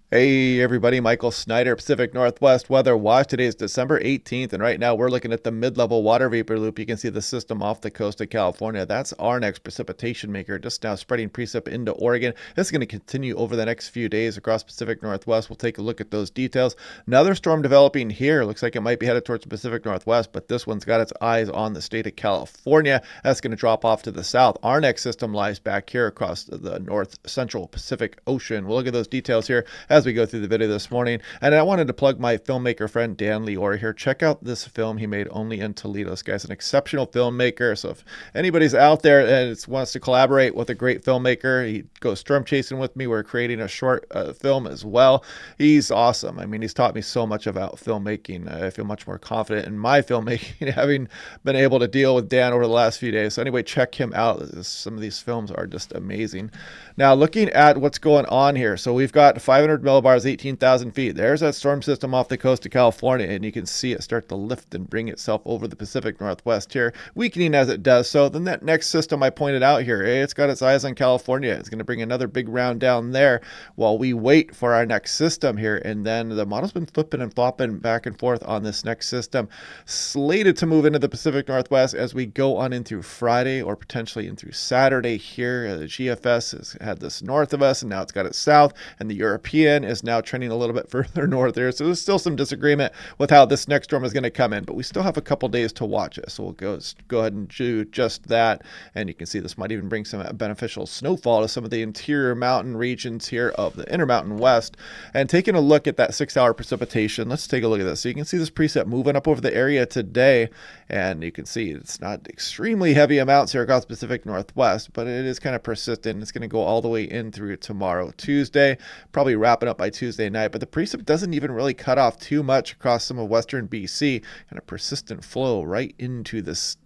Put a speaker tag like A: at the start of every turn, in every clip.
A: Hey everybody, Michael Snyder, Pacific Northwest Weather Watch. Today is December 18th, and right now we're looking at the mid-level water vapor loop. You can see the system off the coast of California. That's our next precipitation maker, just now spreading precip into Oregon. This is going to continue over the next few days across Pacific Northwest. We'll take a look at those details. Another storm developing here. Looks like it might be headed towards the Pacific Northwest, but this one's got its eyes on the state of California. That's going to drop off to the south. Our next system lies back here across the north central Pacific Ocean. We'll look at those details here as we go through the video this morning. And I wanted to plug my filmmaker friend Dan Lior here. Check out this film he made only in Toledo. This guy's an exceptional filmmaker. So if anybody's out there and wants to collaborate with a great filmmaker, he goes storm chasing with me. We're creating a short film as well. He's awesome. I mean, he's taught me so much about filmmaking. I feel much more confident in my filmmaking having been able to deal with Dan over the last few days. So anyway, check him out. Some of these films are just amazing. Now, looking at what's going on here. So we've got 500 millibars, 18,000 feet. There's that storm system off the coast of California, and you can see it start to lift and bring itself over the Pacific Northwest here, weakening as it does so. Then that next system I pointed out here, it's got its eyes on California. It's going to bring another big round down there while we wait for our next system here. And then the model's been flipping and flopping back and forth on this next system, slated to move into the Pacific Northwest as we go on in through Friday or potentially in through Saturday here. The GFS has had this north of us, and now it's got it south, and the European is now trending a little bit further north there. So there's still some disagreement with how this next storm is going to come in, but we still have a couple days to watch it. So we'll go ahead and do just that. And you can see this might even bring some beneficial snowfall to some of the interior mountain regions here of the Intermountain West. And taking a look at that 6-hour precipitation, let's take a look at this. So you can see this precip moving up over the area today, and you can see it's not extremely heavy amounts here across the Pacific Northwest, but it is kind of persistent. It's going to go all the way in through tomorrow, Tuesday, probably wrapping up by Tuesday night. But the precip doesn't even really cut off too much across some of western BC, and a persistent flow right into this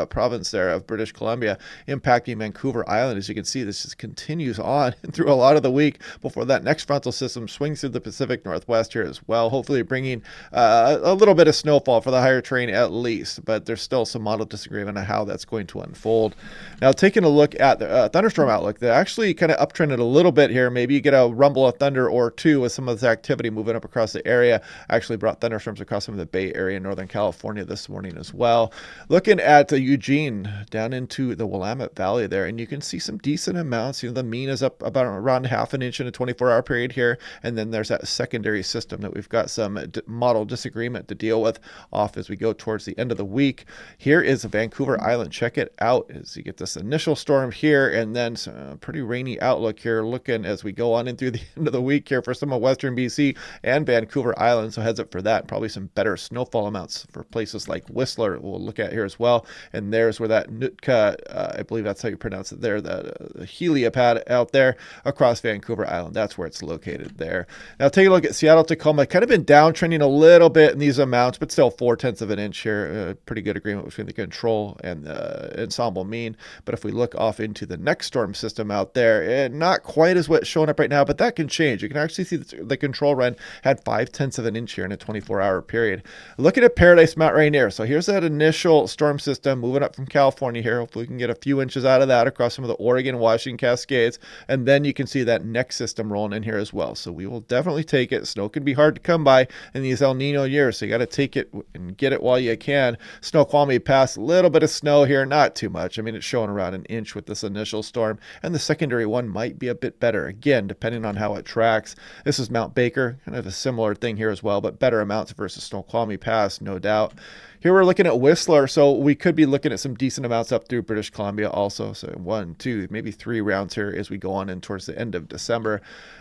A: province there of British Columbia, impacting Vancouver Island. As you can see, this just continues on through a lot of the week before that next frontal system swings through the Pacific Northwest here as well, hopefully bringing a little bit of snowfall for the higher terrain at least, but there's still some model disagreement on how that's going to unfold. Now, taking a look at the thunderstorm outlook, they actually kind of uptrended a little bit here. Maybe you get a rumble of thunder or two with some of this activity moving up across the area. Actually brought thunderstorms across some of the Bay Area in Northern California this morning as well. Looking at Eugene down into the Willamette Valley there, and you can see some decent amounts. The mean is up about around half an inch in a 24-hour period here, and then there's that secondary system that we've got some model disagreement to deal with off as we go towards the end of the week. Here is Vancouver Island. Check it out as you get this initial storm here, and then some pretty rainy outlook here looking as we go on in through the end of the week here for some of western BC and Vancouver Island. So heads up for that. Probably some better snowfall amounts for places like Whistler we'll look at here as well. And there's where that Nootka, I believe that's how you pronounce it there, the heliopad out there across Vancouver Island. That's where it's located there. Now take a look at Seattle, Tacoma. Kind of been downtrending a little bit in these amounts, but still 0.4 of an inch here. Pretty good agreement between the control and the ensemble mean. But if we look off into the next storm system out there, not quite as what's showing up right now, but that can change. You can actually see the control run had 0.5 of an inch here in a 24-hour period. Looking at Paradise Mount Rainier. So here's that initial storm system moving up from California here. Hopefully we can get a few inches out of that across some of the Oregon, Washington Cascades. And then you can see that next system rolling in here as well. So we will definitely take it. Snow can be hard to come by in these El Nino years. So you got to take it and get it while you can. Snoqualmie Pass, a little bit of snow here, not too much. I mean, it's showing around an inch with this initial storm. And the secondary one might be a bit better. Again, depending on how it tracks. This is Mount Baker, kind of a similar thing here as well, but better amounts versus Snoqualmie Pass, no doubt. Here we're looking at Whistler, so we could be looking at some decent amounts up through British Columbia also. So 1, 2, maybe 3 rounds here as we go on in towards the end of December.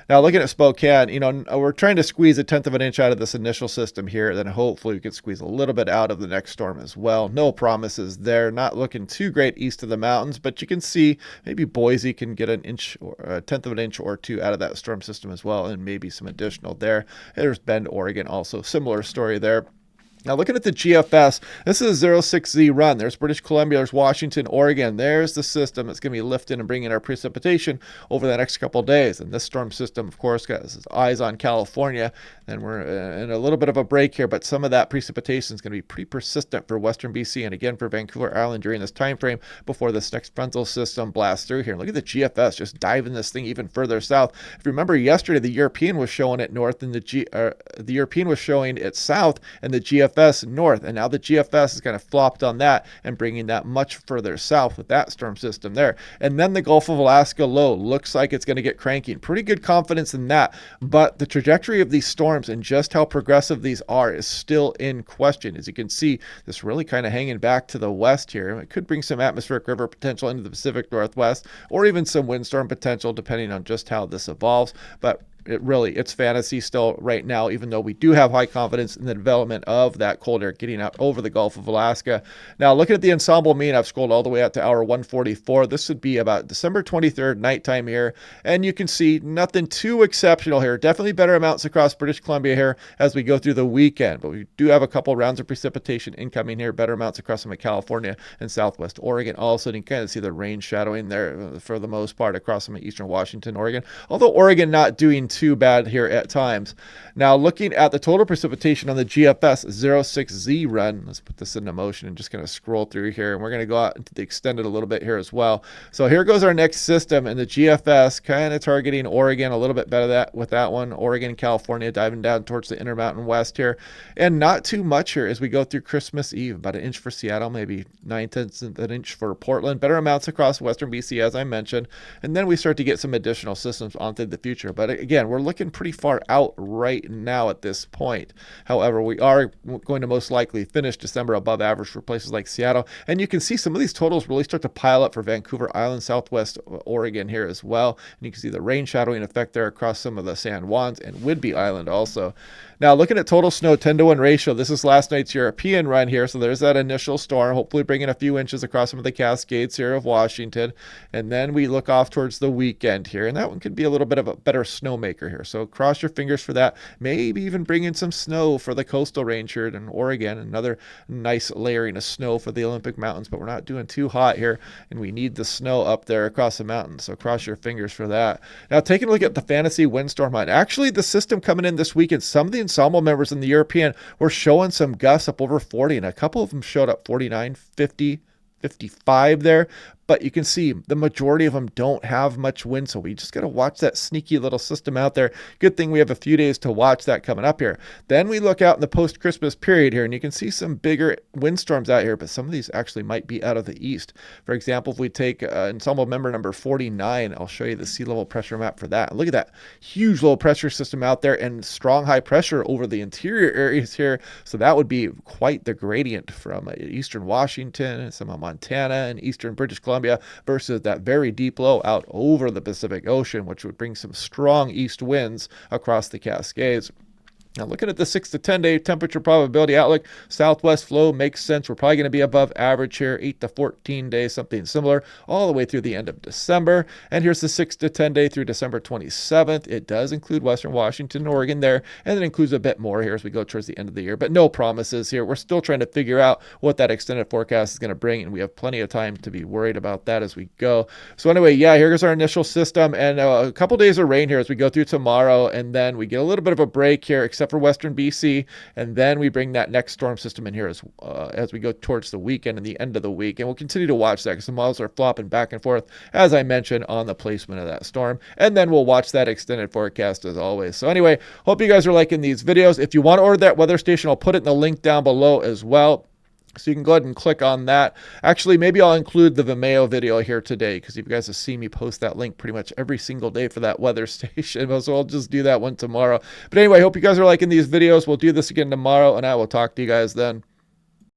A: Now looking at Spokane, we're trying to squeeze 1/10 of an inch out of this initial system here. Then hopefully we can squeeze a little bit out of the next storm as well. No promises there. Not looking too great east of the mountains, but you can see maybe Boise can get an inch or 1/10 of an inch or 2 out of that storm system as well, and maybe some additional there. There's Bend, Oregon also. Similar story there. Now, looking at the GFS, this is a 06Z run. There's British Columbia, there's Washington, Oregon. There's the system that's going to be lifting and bringing our precipitation over the next couple of days. And this storm system, of course, got its eyes on California. And we're in a little bit of a break here, but some of that precipitation is going to be pretty persistent for Western BC and again for Vancouver Island during this time frame before this next frontal system blasts through here. Look at the GFS just diving this thing even further south. If you remember yesterday, the European was showing it north and the European was showing it south and the GFS north, and now the GFS is kind of flopped on that and bringing that much further south with that storm system there. And then the Gulf of Alaska low looks like it's going to get cranky. Pretty good confidence in that, but the trajectory of these storms and just how progressive these are is still in question. As you can see, this really kind of hanging back to the west here. It could bring some atmospheric river potential into the Pacific Northwest or even some windstorm potential depending on just how this evolves, but it's fantasy still right now, even though we do have high confidence in the development of that cold air getting out over the Gulf of Alaska. Now, looking at the ensemble mean, I've scrolled all the way out to hour 144. This would be about December 23rd, nighttime here. And you can see nothing too exceptional here. Definitely better amounts across British Columbia here as we go through the weekend. But we do have a couple rounds of precipitation incoming here. Better amounts across some of California and Southwest Oregon. Also, you can kind of see the rain shadowing there for the most part across some of Eastern Washington, Oregon. Although Oregon not doing too bad here at times. Now, looking at the total precipitation on the GFS 06Z run, let's put this into motion and just kind of scroll through here. And we're going to go out into the extended a little bit here as well. So here goes our next system, and the GFS kind of targeting Oregon a little bit better with that one. Oregon and California diving down towards the Intermountain West here. And not too much here as we go through Christmas Eve. About an inch for Seattle, maybe 9/10 of an inch for Portland. Better amounts across Western BC, as I mentioned. And then we start to get some additional systems onto the future. But again, we're looking pretty far out right now at this point. However, we are going to most likely finish December above average for places like Seattle. And you can see some of these totals really start to pile up for Vancouver Island, Southwest Oregon here as well. And you can see the rain shadowing effect there across some of the San Juans and Whidbey Island also. Now, looking at total snow 10-to-1 ratio, this is last night's European run here. So there's that initial storm, hopefully bringing a few inches across some of the Cascades here of Washington. And then we look off towards the weekend here. And that one could be a little bit of a better snowmaker here. So cross your fingers for that. Maybe even bring in some snow for the coastal range here in Oregon. Another nice layering of snow for the Olympic Mountains. But we're not doing too hot here. And we need the snow up there across the mountains. So cross your fingers for that. Now, taking a look at the fantasy windstorm hunt. Actually, the system coming in this weekend, some of the ensemble members in the European were showing some gusts up over 40, and a couple of them showed up 49, 50, 55 there. But you can see the majority of them don't have much wind, so we just got to watch that sneaky little system out there. Good thing we have a few days to watch that coming up here. Then we look out in the post-Christmas period here, and you can see some bigger windstorms out here, but some of these actually might be out of the east. For example, if we take ensemble member number 49, I'll show you the sea level pressure map for that. Look at that huge low pressure system out there and strong high pressure over the interior areas here. So that would be quite the gradient from eastern Washington, some of Montana, and eastern British Columbia versus that very deep low out over the Pacific Ocean, which would bring some strong east winds across the Cascades. Now, looking at the 6 to 10 day temperature probability outlook, southwest flow makes sense. We're probably going to be above average here, 8 to 14 days, something similar, all the way through the end of December. And here's the 6 to 10 day through December 27th. It does include Western Washington and Oregon there, and it includes a bit more here as we go towards the end of the year, but no promises here. We're still trying to figure out what that extended forecast is going to bring, and we have plenty of time to be worried about that as we go. So anyway, yeah, here's our initial system, and a couple days of rain here as we go through tomorrow, and then we get a little bit of a break here, except for Western BC, and then we bring that next storm system in here as we go towards the weekend and the end of the week, and we'll continue to watch that because the models are flopping back and forth, as I mentioned, on the placement of that storm, and then we'll watch that extended forecast as always. So anyway, hope you guys are liking these videos. If you want to order that weather station, I'll put it in the link down below as well. So you can go ahead and click on that. Actually, maybe I'll include the Vimeo video here today because you guys have seen me post that link pretty much every single day for that weather station. So I'll just do that one tomorrow. But anyway, I hope you guys are liking these videos. We'll do this again tomorrow, and I will talk to you guys then.